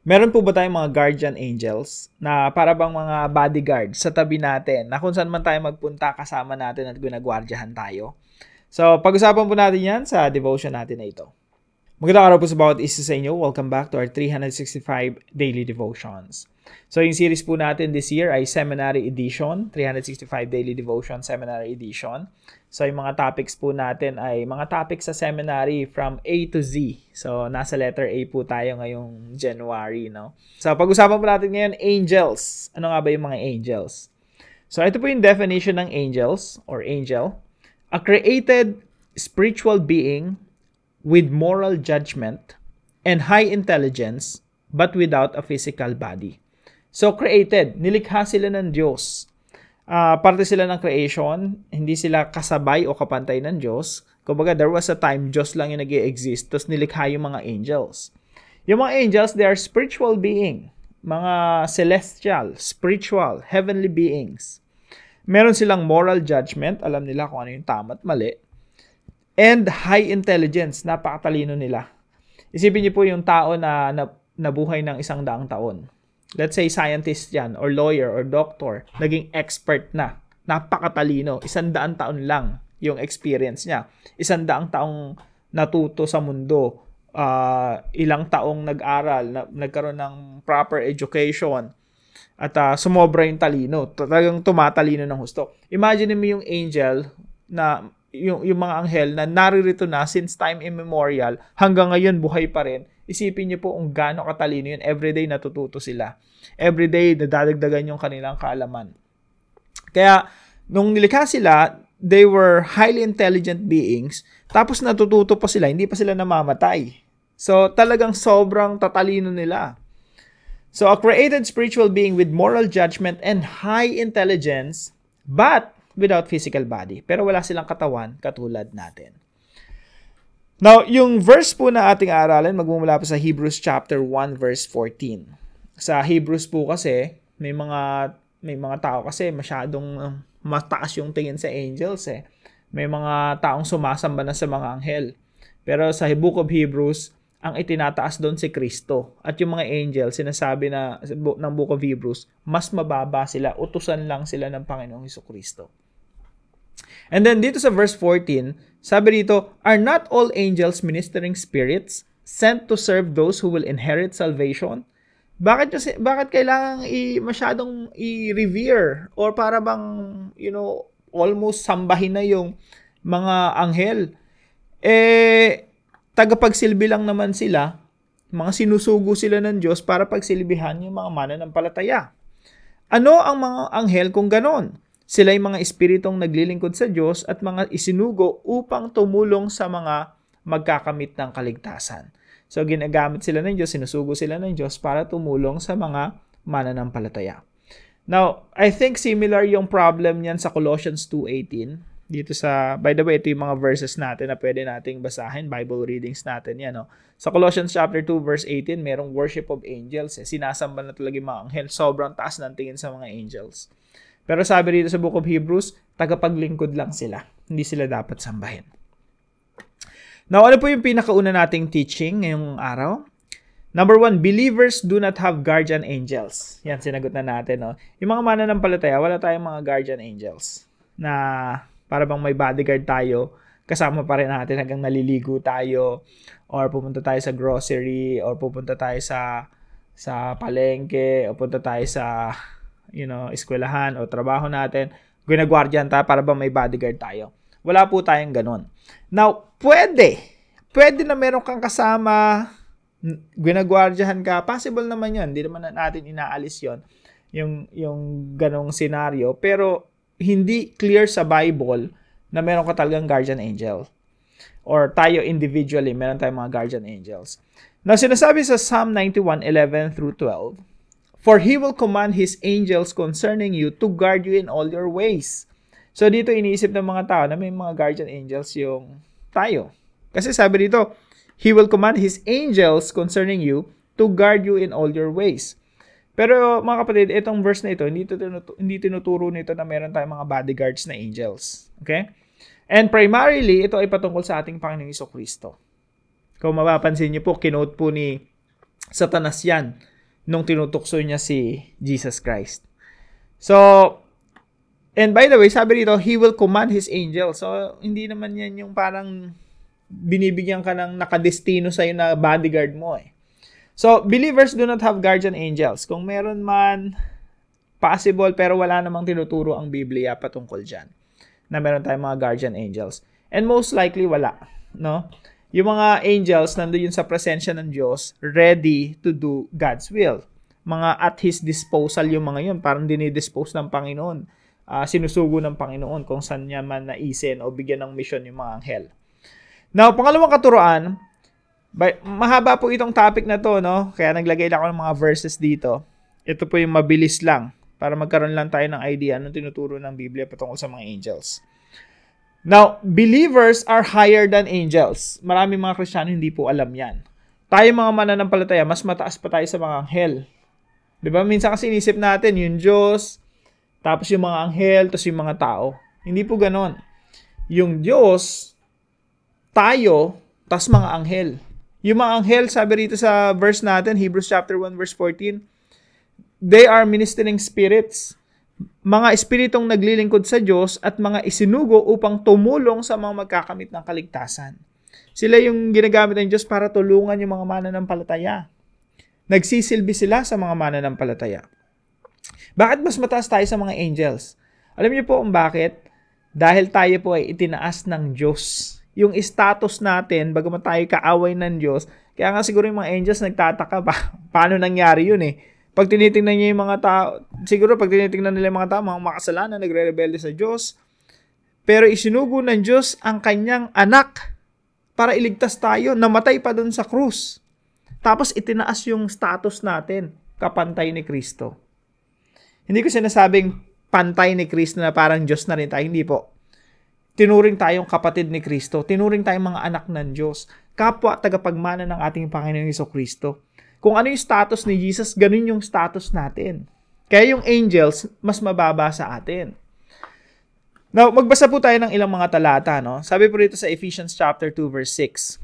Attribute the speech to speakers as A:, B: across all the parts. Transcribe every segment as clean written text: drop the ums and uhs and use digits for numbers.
A: Meron po ba tayong mga guardian angels na para bang mga bodyguard sa tabi natin na kung saan man tayo magpunta kasama natin at ginagwardyahan tayo? So, pag-usapan po natin yan sa devotion natin na ito. Magandang araw po sa bawat isa sa inyo. Welcome back to our 365 Daily Devotions. So, yung series po natin this year ay Seminary Edition, 365 Daily Devotion Seminary Edition. So, yung mga topics po natin ay mga topics sa seminary from A to Z. So, nasa letter A po tayo ngayong January, no? So, pag-usapan po natin ngayon, angels. Ano nga ba yung mga angels? So, ito po yung definition ng angels or angel. A created spiritual being with moral judgment and high intelligence but without a physical body. So, created. Nilikha sila ng Diyos. Parte sila ng creation. Hindi sila kasabay o kapantay ng Diyos. Kumbaga, there was a time Diyos lang yung nag-i-exist. Tapos nilikha yung mga angels. Yung mga angels, they are spiritual being. Mga celestial, spiritual, heavenly beings. Meron silang moral judgment. Alam nila kung ano yung tama at mali. And high intelligence, napakatalino nila. Isipin niyo po yung tao na nabuhay ng 100 taon. Let's say scientist yan, or lawyer, or doctor, naging expert na. Napakatalino. 100 taon lang yung experience niya. 100 taong natuto sa mundo. Ilang taong nag-aral, nagkaroon ng proper education. At sumobra yung talino. Talagang tumatalino ng husto. Imagine mo yung angel na yung mga anghel na naririto na since time immemorial, hanggang ngayon buhay pa rin. Isipin niyo po kung gaano katalino yun. Everyday natututo sila. Everyday nadadagdagan yung kanilang kaalaman. Kaya, nung nilikha sila, they were highly intelligent beings, tapos natututo pa sila, hindi pa sila namamatay. So, talagang sobrang tatalino nila. So, a created spiritual being with moral judgment and high intelligence, but without physical body. Pero wala silang katawan katulad natin. Now, yung verse po na ating aaralan, magmumula po sa Hebrews chapter 1 verse 14. Sa Hebrews po kasi, may mga tao kasi masyadong mataas yung tingin sa angels eh. May mga taong sumasamba na sa mga anghel. Pero sa Book of Hebrews, ang itinataas doon si Kristo. At yung mga angels, sinasabi na ng Book of Hebrews, mas mababa sila, utusan lang sila ng Panginoong Jesucristo. And then dito sa verse 14, sabi dito, are not all angels ministering spirits sent to serve those who will inherit salvation? Bakit kailangan masyadong i-revere or para bang, almost sambahin na yung mga anghel? Tagapagsilbi lang naman sila, mga sinusugo sila ng Diyos para pagsilbihan yung mga mananampalataya. Ano ang mga anghel kung ganon? Sila yung mga espiritong naglilingkod sa Diyos at mga isinugo upang tumulong sa mga magkakamit ng kaligtasan. So, ginagamit sila ng Diyos, sinusugo sila ng Diyos para tumulong sa mga mananampalataya. Now, I think similar yung problem niyan sa Colossians 2:18. Dito by the way, ito yung mga verses natin na pwede nating basahin, Bible readings natin yan. No? Sa Colossians chapter 2 verse 18, merong worship of angels. Sinasamba na talaga yung mga anghel. Sobrang taas ng tingin sa mga angels. Pero sabi dito sa Book of Hebrews, tagapaglingkod lang sila. Hindi sila dapat sambahin. Now, ano po yung pinakauna nating teaching ngayong araw? Number 1, believers do not have guardian angels. Yan, sinagot na natin. No? Yung mga mananampalataya, wala tayong mga guardian angels na para bang may bodyguard tayo, kasama pa rin natin hanggang naliligo tayo, or pupunta tayo sa grocery, or pupunta tayo sa palengke, o punta tayo sa eskwelahan o trabaho natin, ginagwardyan tayo para ba may bodyguard tayo. Wala po tayong ganun. Now, pwede na meron kang kasama, ginagwardyahan ka, possible naman yan. Hindi naman natin inaalis yon yung ganong senaryo. Pero, hindi clear sa Bible na meron ka talagang guardian angel. Or tayo individually, meron tayong mga guardian angels. Now, sinasabi sa Psalm 91:11 through 12, for He will command His angels concerning you to guard you in all your ways. So, dito iniisip ng mga tao na may mga guardian angels yung tayo. Kasi sabi dito, He will command His angels concerning you to guard you in all your ways. Pero mga kapatid, itong verse na ito, hindi tinuturo nito na meron tayong mga bodyguards na angels. Okay? And primarily, ito ay patungkol sa ating Panginoong Jesucristo. Kung mapapansin niyo po, kinote po ni Satanas yan nung tinutukso niya si Jesus Christ. So, and by the way, sabi rito, He will command His angels. So, hindi naman yan yung parang binibigyan ka ng nakadestino sa'yo na bodyguard mo eh. So, believers do not have guardian angels. Kung meron man, possible, pero wala namang tinuturo ang Biblia patungkol dyan na meron tayong mga guardian angels. And most likely, wala. No? Yung mga angels, nandoon sa presensya ng Diyos, ready to do God's will. Mga at His disposal yung mga yun. Parang dinidispose ng Panginoon. Sinusugo ng Panginoon kung saan niya man naisin o bigyan ng mission yung mga anghel. Now, pangalawang katuruan, mahaba po itong topic na to, no? Kaya naglagay lang ako ng mga verses dito. Ito po yung mabilis lang para magkaroon lang tayo ng idea anong tinuturo ng Biblia patungkol sa mga angels. Now, believers are higher than angels. Maraming mga Kristiyano hindi po alam yan. Tayo mga mananampalataya, mas mataas pa tayo sa mga anghel. Diba? Minsan kasi inisip natin yung Diyos, tapos yung mga anghel, tapos yung mga tao. Hindi po ganon. Yung Diyos, tayo, tapos mga anghel. Yung mga anghel, sabi rito sa verse natin, Hebrews chapter 1 verse 14, they are ministering spirits. Mga espiritong naglilingkod sa Diyos at mga isinugo upang tumulong sa mga magkakamit ng kaligtasan. Sila yung ginagamit ng Diyos para tulungan yung mga mananampalataya. Nagsisilbi sila sa mga mananampalataya. Bakit mas mataas tayo sa mga angels? Alam niyo po kung bakit? Dahil tayo po ay itinaas ng Diyos. Yung status natin, bagamat tayo kaaway ng Diyos, kaya nga siguro yung mga angels nagtataka pa, paano nangyari yun eh. Pag tinitingnan niya yung mga tao, siguro pag tinitingnan nila yung mga tao, mga makasalanan, nagre-rebelde sa Diyos, pero isinugo ng Diyos ang kanyang anak para iligtas tayo, namatay pa dun sa krus. Tapos itinaas yung status natin, kapantay ni Kristo. Hindi ko sinasabing pantay ni Kristo na parang Diyos na rin tayo, hindi po. Tinuring tayong kapatid ni Kristo. Tinuring tayong mga anak ng Diyos. Kapwa tagapagmana ng ating Panginoong Jesucristo. Kung ano yung status ni Jesus, ganun yung status natin. Kaya yung angels, mas mababa sa atin. Now, magbasa po tayo ng ilang mga talata. No? Sabi po rito sa Ephesians chapter 2 verse 6.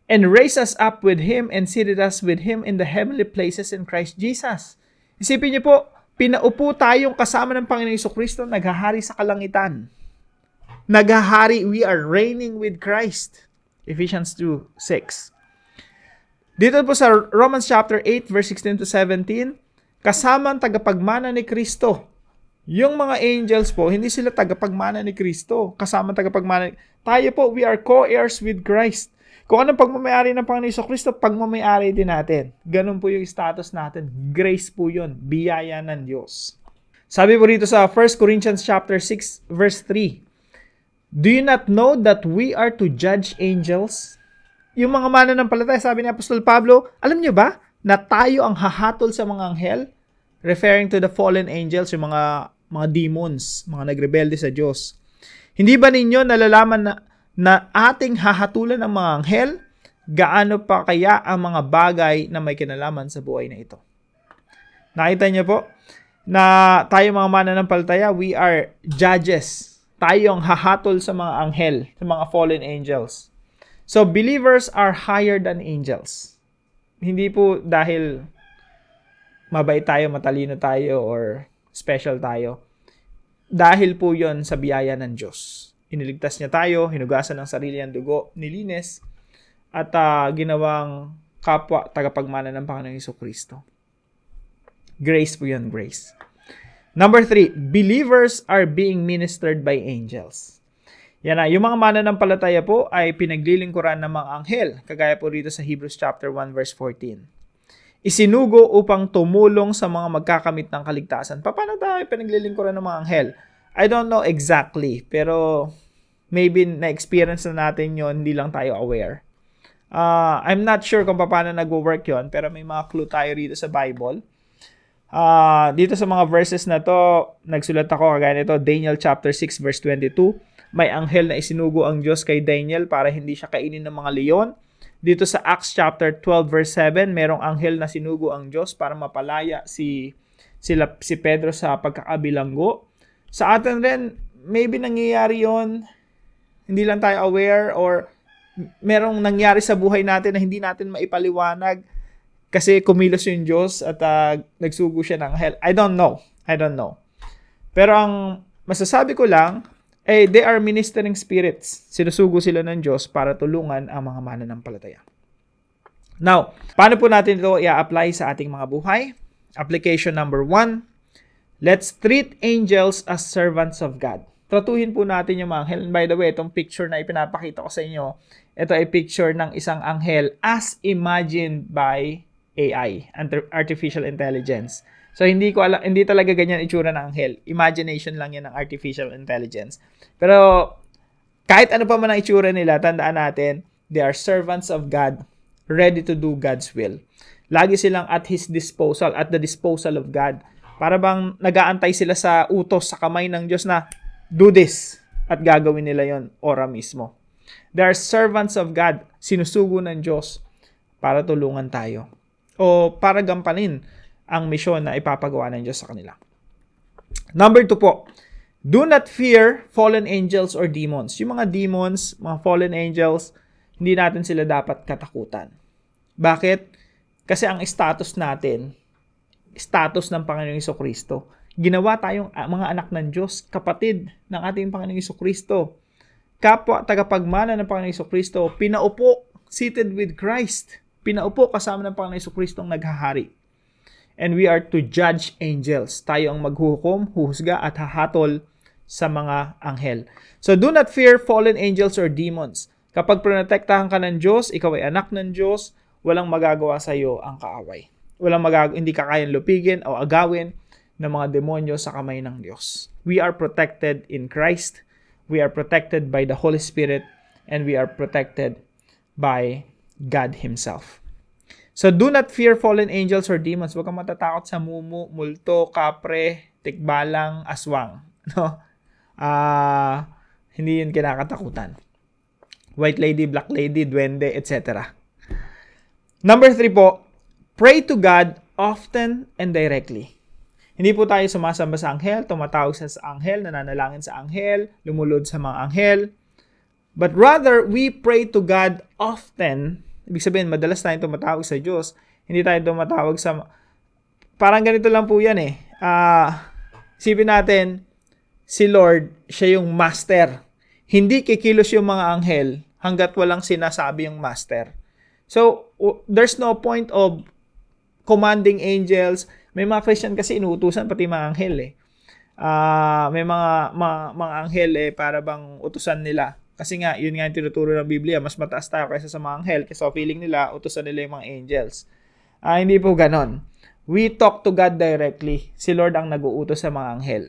A: And raised us up with Him and seated us with Him in the heavenly places in Christ Jesus. Isipin niyo po, pinaupo tayong kasama ng Panginoong Jesucristo, naghahari sa kalangitan. Naghahari, we are reigning with Christ. Ephesians 2:6. Dito po sa Romans chapter 8 verse 16 to 17, kasama ang tagapagmana ni Kristo. Yung mga angels po, hindi sila tagapagmana ni Kristo. Kasama ang tagapagmana. Tayo po, we are co-heirs with Christ. Kung anong pagmamayari ng Panginoon Jesucristo, pagmamayari din natin. Ganun po yung status natin. Grace po yun. Biyaya ng Diyos. Sabi po rito sa 1 Corinthians chapter 6 verse 3, do you not know that we are to judge angels? Yung mga mananampalataya, sabi ni Apostol Pablo, alam niyo ba na tayo ang hahatol sa mga anghel? Referring to the fallen angels, yung mga demons, mga nagrebelde sa Diyos. Hindi ba ninyo nalalaman na ating hahatulan ng mga anghel? Gaano pa kaya ang mga bagay na may kinalaman sa buhay na ito? Nakita niyo po na tayo mga mananampalataya, we are judges. Tayo ang hahatol sa mga anghel, sa mga fallen angels. So, believers are higher than angels. Hindi po dahil mabait tayo, matalino tayo, or special tayo. Dahil po yon sa biyaya ng Diyos. Iniligtas niya tayo, hinugasan ng sarili ang dugo, nilinis, at ginawang kapwa tagapagmana ng Panginoong Jesucristo. Grace po yun, grace. Number 3, believers are being ministered by angels. Yan na, yung mga mananampalataya po ay pinaglilingkuran ng mga anghel, kagaya po rito sa Hebrews chapter 1 verse 14. Isinugo upang tumulong sa mga magkakamit ng kaligtasan. Paano tayo pinaglilingkuran ng mga anghel? I don't know exactly, pero maybe na-experience na natin yon, hindi lang tayo aware. I'm not sure kung paano nag-work yon, pero may mga clue tayo rito sa Bible. Dito sa mga verses na to, nagsulat ako kagaya nito, Daniel chapter 6 verse 22. May anghel na isinugo ang Diyos kay Daniel para hindi siya kainin ng mga leon. Dito sa Acts chapter 12 verse 7, merong anghel na sinugo ang Diyos para mapalaya si Pedro sa pagkakabilanggo. Sa atin rin, maybe nangyayari yon, hindi lang tayo aware, or merong nangyari sa buhay natin na hindi natin maipaliwanag. kasi kumilos yung Diyos at nagsugo siya ng hell. I don't know. Pero ang masasabi ko lang, they are ministering spirits. Sinusugo sila ng Diyos para tulungan ang mga mananampalataya. Now, paano po natin ito i-apply sa ating mga buhay? Application number 1, let's treat angels as servants of God. Tratuhin po natin yung mga anghel. And by the way, itong picture na ipinapakita ko sa inyo, ito ay picture ng isang anghel as imagined by AI, artificial intelligence. So hindi talaga ganyan itsura ng anghel. Imagination lang yan ng artificial intelligence. Pero kahit ano pa man ang itsura nila, tandaan natin, they are servants of God, ready to do God's will. Lagi silang at His disposal, at the disposal of God. Para bang nag-aantay sila sa utos sa kamay ng Diyos na do this, at gagawin nila yon ora mismo. They are servants of God, sinusugo ng Diyos para tulungan tayo o para gampanin ang misyon na ipapagawa ng Diyos sa kanila. Number 2 po, do not fear fallen angels or demons. Yung mga demons, mga fallen angels, hindi natin sila dapat katakutan. Bakit? Kasi ang status natin, status ng Panginoong Jesucristo, ginawa tayong mga anak ng Diyos, kapatid ng ating Panginoong Jesucristo, kapwa tagapagmana ng Panginoong Jesucristo, pinaupo, seated with Christ, pinaupo kasama ng Panginoong Jesucristo ang naghahari. And we are to judge angels. Tayo ang maghuhukom, huhusga at hahatol sa mga anghel. So do not fear fallen angels or demons. Kapag protektahan ka ng Diyos, ikaw ay anak ng Diyos, walang magagawa sa iyo ang kaaway. Hindi ka kayang lupigin o agawin ng mga demonyo sa kamay ng Diyos. We are protected in Christ. We are protected by the Holy Spirit. And we are protected by God Himself. So, do not fear fallen angels or demons. Huwag kang matatakot sa mumu, multo, kapre, tikbalang, aswang. No? Hindi yun kinakatakutan. White lady, black lady, duwende, etc. Number 3 po, pray to God often and directly. Hindi po tayo sumasamba sa anghel, tumatawag sa anghel, nananalangin sa anghel, lumulod sa mga anghel. But rather, we pray to God often. Ibig sabihin, madalas tayong tumatawag sa Diyos. Hindi tayo tumatawag sa... Parang ganito lang po yan eh. Isipin natin, si Lord, siya yung master. Hindi kikilos yung mga anghel hanggat walang sinasabi yung master. So, there's no point of commanding angels. May mga Christian kasi inuutusan pati mga anghel eh. May mga anghel eh para bang utusan nila. Kasi nga, yun nga yung tinuturo ng Biblia. Mas mataas tayo kaysa sa mga anghel. Kasi feeling nila, utusan nila yung mga angels. Hindi po ganon. We talk to God directly. Si Lord ang nag-uutos sa mga anghel.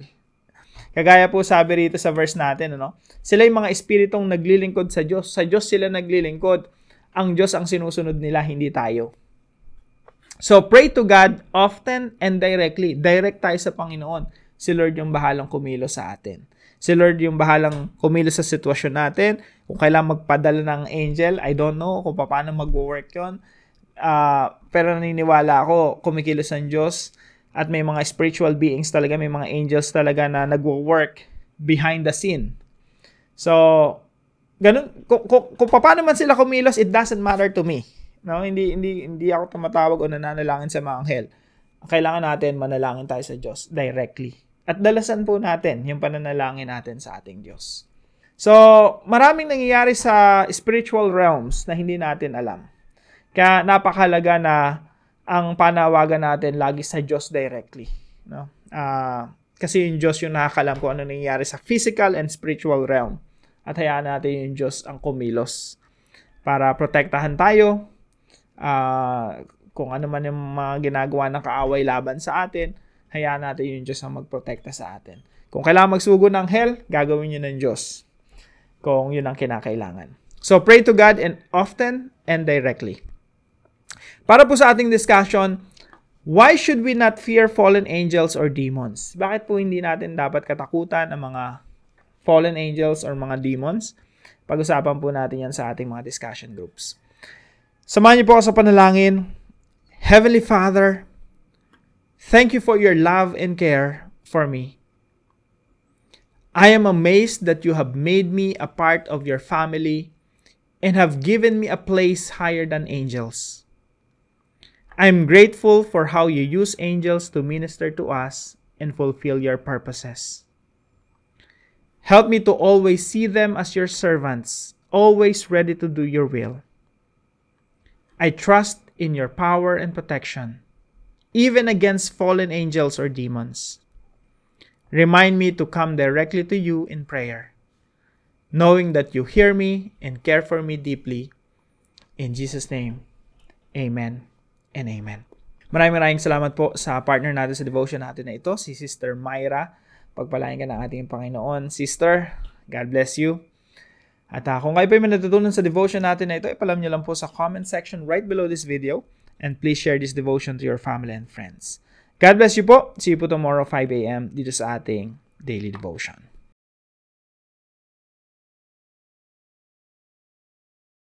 A: Kagaya po sabi rito sa verse natin, ano? Sila yung mga espiritong naglilingkod sa Diyos. Sa Diyos sila naglilingkod. Ang Diyos ang sinusunod nila, hindi tayo. So, pray to God often and directly. Direct tayo sa Panginoon. Si Lord yung bahalang kumilos sa atin. Si Lord yung bahalang kumilos sa sitwasyon natin. Kung kailangan magpadala ng angel, I don't know kung paano mag-work yun. Pero naniniwala ako, kumikilos ang Diyos at may mga spiritual beings talaga, may mga angels talaga na nag-work behind the scene. So, ganun, kung paano man sila kumilos, it doesn't matter to me. No, hindi ako tumatawag o nananalangin sa mga anghel. Kailangan natin manalangin tayo sa Diyos directly. At dalasan po natin yung pananalangin natin sa ating Diyos. So, maraming nangyayari sa spiritual realms na hindi natin alam. Kaya napakahalaga na ang panawagan natin lagi sa Diyos directly. No? Kasi yung Diyos yung nakakalam kung ano nangyayari sa physical and spiritual realm. At hayaan natin yung Diyos ang kumilos para protektahan tayo. Kung ano man yung mga ginagawa ng kaaway laban sa atin, hayaan natin yung Diyos ang magprotekta sa atin. Kung kailangan magsugo ng hell, gagawin yun ng Diyos. Kung yun ang kinakailangan. So, pray to God and often and directly. Para po sa ating discussion, why should we not fear fallen angels or demons? Bakit po hindi natin dapat katakutan ang mga fallen angels or mga demons? Pag-usapan po natin yan sa ating mga discussion groups. Samahan niyo po ako sa panalangin. Heavenly Father, thank you for your love and care for me. I am amazed that you have made me a part of your family and have given me a place higher than angels. I'm grateful for how you use angels to minister to us and fulfill your purposes. Help me to always see them as your servants, always ready to do your will. I trust in your power and protection, even against fallen angels or demons. Remind me to come directly to you in prayer, knowing that you hear me and care for me deeply. In Jesus' name, amen and amen. Maraming salamat po sa partner natin sa devotion natin na ito, si Sister Myra. Pagpalain ka ng ating Panginoon. Sister, God bless you. At kung kayo pa may natutunan sa devotion natin na ito, ipalam nyo lang po sa comment section right below this video. And please share this devotion to your family and friends. God bless you po. See you po tomorrow 5 a.m. dito sa ating daily devotion.